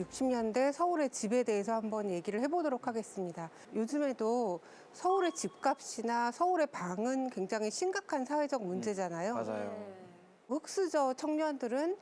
1960년대 서울의 집에 대해서 한번 얘기를 해보도록 하겠습니다. 요즘에도 서울의 집값이나 서울의 방은 굉장히 심각한 사회적 문제잖아요. 맞아요. 흑수저 청년들은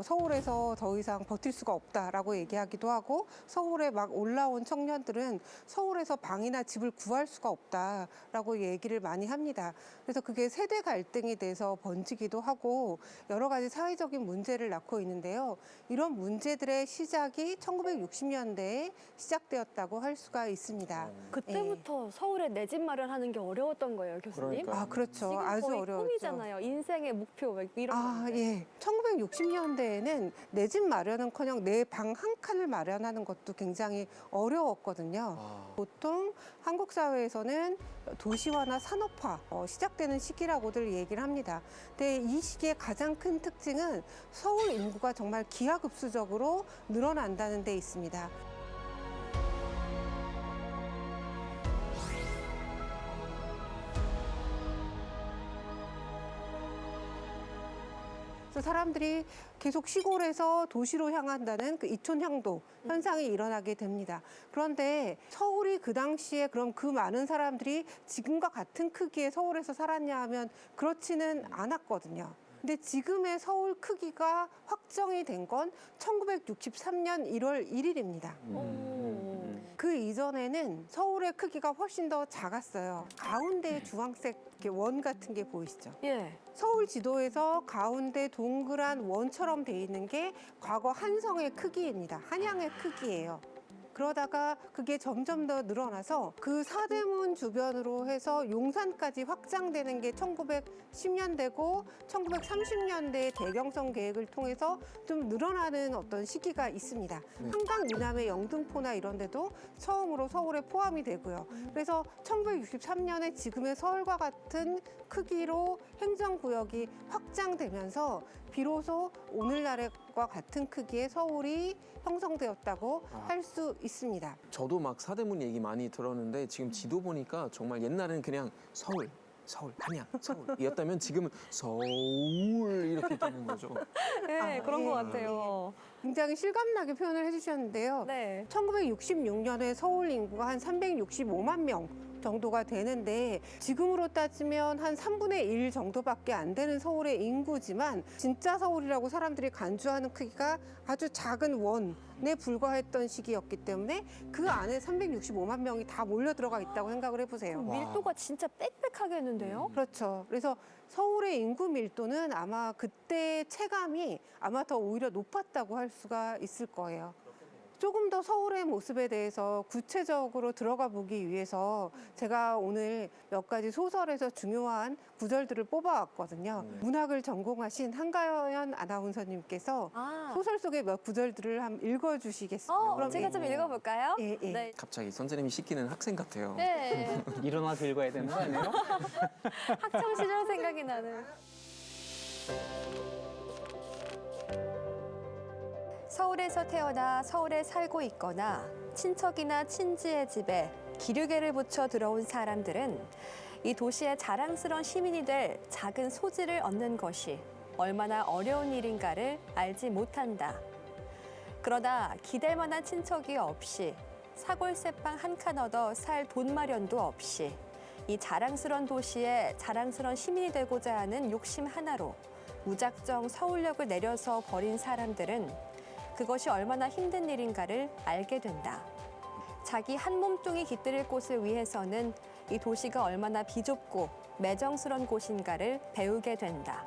서울에서 더 이상 버틸 수가 없다라고 얘기하기도 하고, 서울에 막 올라온 청년들은 서울에서 방이나 집을 구할 수가 없다라고 얘기를 많이 합니다. 그래서 그게 세대 갈등이 돼서 번지기도 하고 여러 가지 사회적인 문제를 낳고 있는데요. 이런 문제들의 시작이 1960년대에 시작되었다고 할 수가 있습니다. 그때부터 서울에 내 집 마련하는 게 어려웠던 거예요, 교수님? 그러니까요. 아, 그렇죠. 지금 아주 거의 어려웠죠. 꿈이잖아요. 인생의 목표 막 이런 건데. 예. 1960년대에는 내 집 마련은커녕 내 방 한 칸을 마련하는 것도 굉장히 어려웠거든요. 보통 한국 사회에서는 도시화나 산업화 시작되는 시기라고들 얘기를 합니다. 근데 이 시기의 가장 큰 특징은 서울 인구가 정말 기하급수적으로 늘어난다는 데 있습니다. 그래서 사람들이 계속 시골에서 도시로 향한다는 그 이촌향도 현상이 일어나게 됩니다. 그런데 서울이 그 당시에 그럼 그 많은 사람들이 지금과 같은 크기의 서울에서 살았냐 하면 그렇지는 않았거든요. 근데 지금의 서울 크기가 확정이 된 건 1963년 1월 1일입니다. 그 이전에는 서울의 크기가 훨씬 더 작았어요. 가운데에 주황색 이렇게 원 같은 게 보이시죠? 예. 서울 지도에서 가운데 동그란 원처럼 돼 있는 게 과거 한성의 크기입니다. 한양의 크기예요. 그러다가 그게 점점 더 늘어나서 그 사대문 주변으로 해서 용산까지 확장되는 게 1910년대고 1930년대의 대경성 계획을 통해서 좀 늘어나는 어떤 시기가 있습니다. 한강 이남의 영등포나 이런 데도 처음으로 서울에 포함이 되고요. 그래서 1963년에 지금의 서울과 같은 크기로 행정구역이 확장되면서 비로소 오늘날과 같은 크기의 서울이 형성되었다고 할 수 있습니다. 저도 막 사대문 얘기 많이 들었는데 지금 지도 보니까 정말 옛날에는 그냥 서울, 한양, 서울이었다면 지금은 서울 이렇게 되는 거죠. 네, 그런 예, 것 같아요. 굉장히 실감나게 표현을 해주셨는데요. 네. 1966년에 서울 인구가 한 365만 명 정도가 되는데 지금으로 따지면 한 3분의 1 정도밖에 안 되는 서울의 인구지만 진짜 서울이라고 사람들이 간주하는 크기가 아주 작은 원에 불과했던 시기였기 때문에 그 안에 365만 명이 다 몰려 들어가 있다고 생각을 해보세요. 밀도가 진짜 빽빽하겠는데요? 그렇죠. 그래서 서울의 인구 밀도는 아마 그때 체감이 아마 더 오히려 높았다고 할 수가 있을 거예요. 조금 더 서울의 모습에 대해서 구체적으로 들어가 보기 위해서 제가 오늘 몇 가지 소설에서 중요한 구절들을 뽑아왔거든요. 문학을 전공하신 한가연 아나운서님께서 소설 속의 몇 구절들을 한번 읽어주시겠어요? 그럼 제가 좀 읽어볼까요? 예, 예. 네. 갑자기 선생님이 시키는 학생 같아요. 네. 일어나서 읽어야 되는 거 아니에요? 학창 시절 생각이 나는. 서울에서 태어나 서울에 살고 있거나 친척이나 친지의 집에 기류개를 붙여 들어온 사람들은 이 도시의 자랑스러운 시민이 될 작은 소질을 얻는 것이 얼마나 어려운 일인가를 알지 못한다. 그러다 기댈 만한 친척이 없이 사골세빵 한 칸 얻어 살 돈 마련도 없이 이 자랑스러운 도시의 자랑스러운 시민이 되고자 하는 욕심 하나로 무작정 서울역을 내려서 버린 사람들은 그것이 얼마나 힘든 일인가를 알게 된다. 자기 한 몸뚱이 깃들일 곳을 위해서는 이 도시가 얼마나 비좁고 매정스러운 곳인가를 배우게 된다.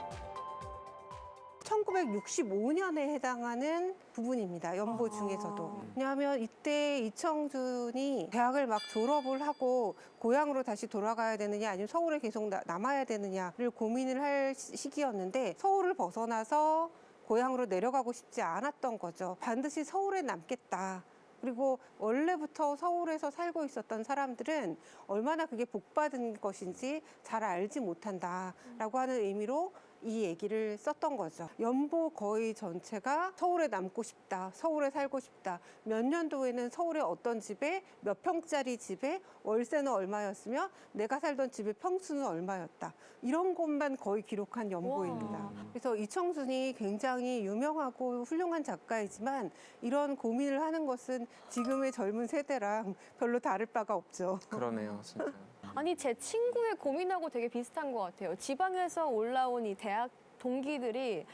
1965년에 해당하는 부분입니다. 연보 중에서도. 왜냐하면 이때 이청준이 대학을 막 졸업을 하고 고향으로 다시 돌아가야 되느냐 아니면 서울에 계속 남아야 되느냐를 고민을 할 시기였는데 서울을 벗어나서 고향으로 내려가고 싶지 않았던 거죠. 반드시 서울에 남겠다. 그리고 원래부터 서울에서 살고 있었던 사람들은 얼마나 그게 복받은 것인지 잘 알지 못한다라고 하는 의미로 이 얘기를 썼던 거죠. 연보 거의 전체가 서울에 남고 싶다, 서울에 살고 싶다. 몇 년도에는 서울의 어떤 집에 몇 평짜리 집에 월세는 얼마였으며 내가 살던 집의 평수는 얼마였다. 이런 것만 거의 기록한 연보입니다. 우와. 그래서 이청순이 굉장히 유명하고 훌륭한 작가이지만 이런 고민을 하는 것은 지금의 젊은 세대랑 별로 다를 바가 없죠. 그러네요, 진짜. 아니 제 친구의 고민하고 되게 비슷한 것 같아요. 지방에서 올라온 이 대학 동기들이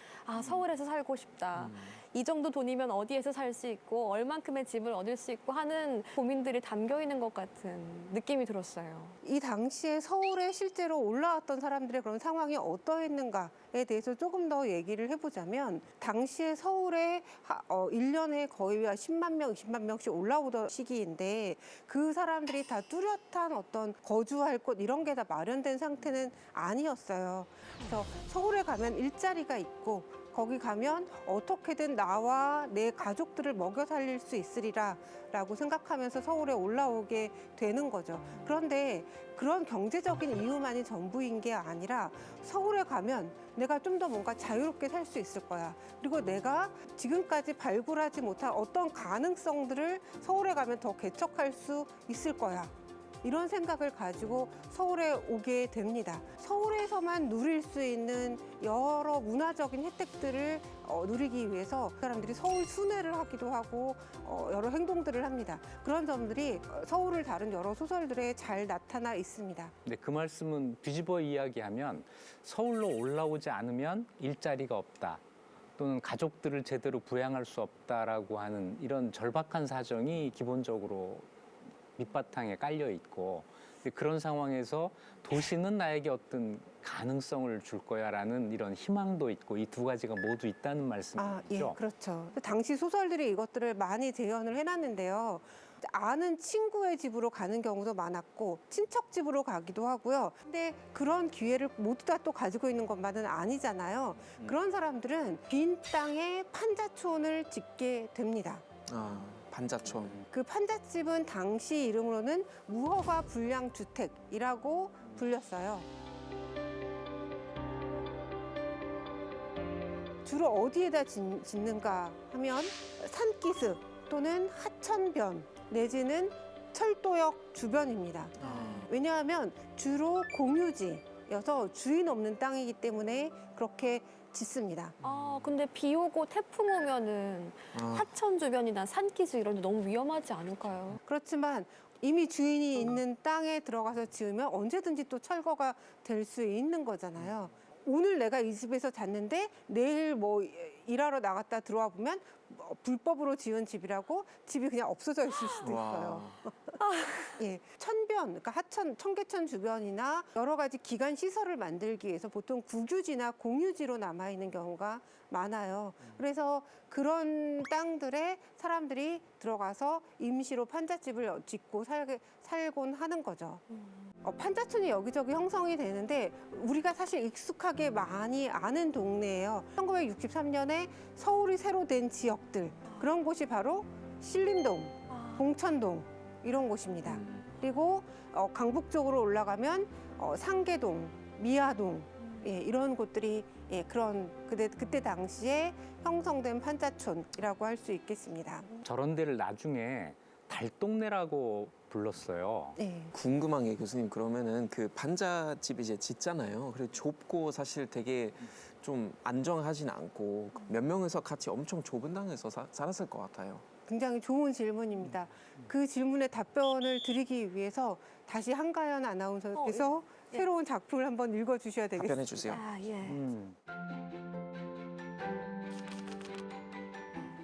서울에서 살고 싶다. 이 정도 돈이면 어디에서 살 수 있고 얼만큼의 집을 얻을 수 있고 하는 고민들이 담겨 있는 것 같은 느낌이 들었어요. 이 당시에 서울에 실제로 올라왔던 사람들의 그런 상황이 어떠했는가에 대해서 조금 더 얘기를 해보자면 당시에 서울에 1년에 거의 10만 명, 20만 명씩 올라오던 시기인데 그 사람들이 다 뚜렷한 어떤 거주할 곳 이런 게 다 마련된 상태는 아니었어요. 그래서 서울에 가면 일자리가 있고 거기 가면 어떻게든 나와 내 가족들을 먹여 살릴 수 있으리라 라고 생각하면서 서울에 올라오게 되는 거죠. 그런데 그런 경제적인 이유만이 전부인 게 아니라 서울에 가면 내가 좀 더 뭔가 자유롭게 살 수 있을 거야. 그리고 내가 지금까지 발굴하지 못한 어떤 가능성들을 서울에 가면 더 개척할 수 있을 거야. 이런 생각을 가지고 서울에 오게 됩니다. 서울에서만 누릴 수 있는 여러 문화적인 혜택들을 누리기 위해서 사람들이 서울 순회를 하기도 하고 여러 행동들을 합니다. 그런 점들이 서울을 다룬 여러 소설들에 잘 나타나 있습니다. 근데 그 말씀은 뒤집어 이야기하면 서울로 올라오지 않으면 일자리가 없다. 또는 가족들을 제대로 부양할 수 없다라고 하는 이런 절박한 사정이 기본적으로 밑바탕에 깔려 있고 그런 상황에서 도시는 나에게 어떤 가능성을 줄 거야라는 이런 희망도 있고 이 두 가지가 모두 있다는 말씀이죠. 예, 그렇죠. 당시 소설들이 이것들을 많이 재현을 해놨는데요. 아는 친구의 집으로 가는 경우도 많았고 친척 집으로 가기도 하고요. 근데 그런 기회를 모두 다 또 가지고 있는 것만은 아니잖아요. 그런 사람들은 빈 땅에 판자촌을 짓게 됩니다. 반자촌. 그 판잣집은 당시 이름으로는 무허가 불량주택이라고 불렸어요. 주로 어디에다 짓는가 하면 산기슭 또는 하천변 내지는 철도역 주변입니다. 왜냐하면 주로 공유지여서 주인 없는 땅이기 때문에 그렇게 짓습니다. 근데 비 오고 태풍 오면은 하천 주변이나 산기슭 이런 데 너무 위험하지 않을까요? 그렇지만 이미 주인이 있는 땅에 들어가서 지으면 언제든지 또 철거가 될 수 있는 거잖아요. 오늘 내가 이 집에서 잤는데 내일 뭐 일하러 나갔다 들어와 보면 불법으로 지은 집이라고 집이 그냥 없어져 있을 수도 있어요. 예, 천변, 그러니까 하천, 청계천 주변이나 여러 가지 기관 시설을 만들기 위해서 보통 국유지나 공유지로 남아 있는 경우가 많아요. 그래서 그런 땅들에 사람들이 들어가서 임시로 판잣집을 짓고 살곤 하는 거죠. 판자촌이 여기저기 형성이 되는데 우리가 사실 익숙하게 많이 아는 동네예요. 1963년에 서울이 새로 된 지역들, 그런 곳이 바로 신림동, 봉천동 이런 곳입니다. 그리고 강북 쪽으로 올라가면 상계동, 미아동 이런 곳들이 그런 그때 당시에 형성된 판자촌이라고 할 수 있겠습니다. 저런 데를 나중에 달동네라고 불렀어요. 네. 궁금한 게 교수님 그러면은 그 반자집 이제 짓잖아요. 그래 좁고 사실 되게 좀 안정하진 않고 몇 명에서 같이 엄청 좁은 땅에서 살았을 것 같아요. 굉장히 좋은 질문입니다. 그 질문에 답변을 드리기 위해서 다시 한가연 아나운서께서 새로운 작품을 한번 읽어주셔야 되겠습니다. 답변해 주세요.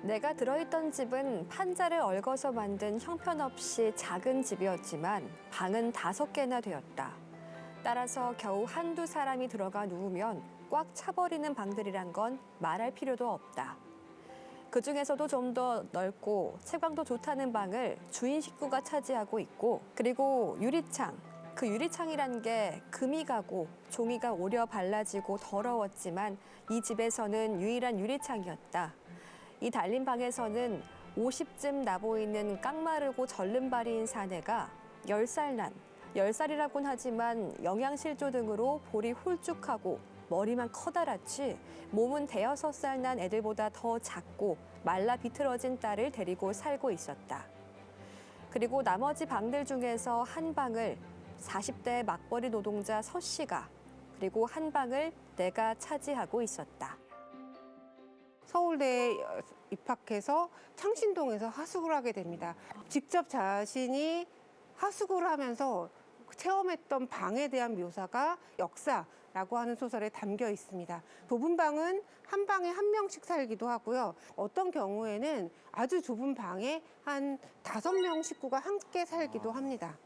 내가 들어있던 집은 판자를 얽어서 만든 형편없이 작은 집이었지만 방은 5개나 되었다. 따라서 겨우 한두 사람이 들어가 누우면 꽉 차버리는 방들이란 건 말할 필요도 없다. 그중에서도 좀 더 넓고 채광도 좋다는 방을 주인 식구가 차지하고 있고, 그리고 유리창, 그 유리창이란 게 금이 가고 종이가 오려 발라지고 더러웠지만 이 집에서는 유일한 유리창이었다. 이 달린 방에서는 50쯤 나보이는 깡마르고 절름발이인 사내가 10살 난, 10살이라곤 하지만 영양실조 등으로 볼이 홀쭉하고 머리만 커다랗지 몸은 대여섯 살 난 애들보다 더 작고 말라 비틀어진 딸을 데리고 살고 있었다. 그리고 나머지 방들 중에서 한 방을 40대 맞벌이 노동자 서 씨가, 그리고 한 방을 내가 차지하고 있었다. 서울대에 입학해서 창신동에서 하숙을 하게 됩니다. 직접 자신이 하숙을 하면서 체험했던 방에 대한 묘사가 역사라고 하는 소설에 담겨 있습니다. 좁은 방은 한 방에 한 명씩 살기도 하고요. 어떤 경우에는 아주 좁은 방에 한 5명 식구가 함께 살기도 합니다.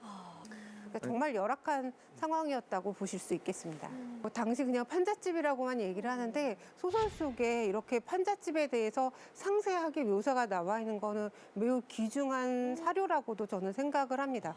그러니까 정말 열악한 상황이었다고 보실 수 있겠습니다. 당시 그냥 판잣집이라고만 얘기를 하는데 소설 속에 이렇게 판잣집에 대해서 상세하게 묘사가 나와 있는 거는 매우 귀중한 사료라고도 저는 생각을 합니다.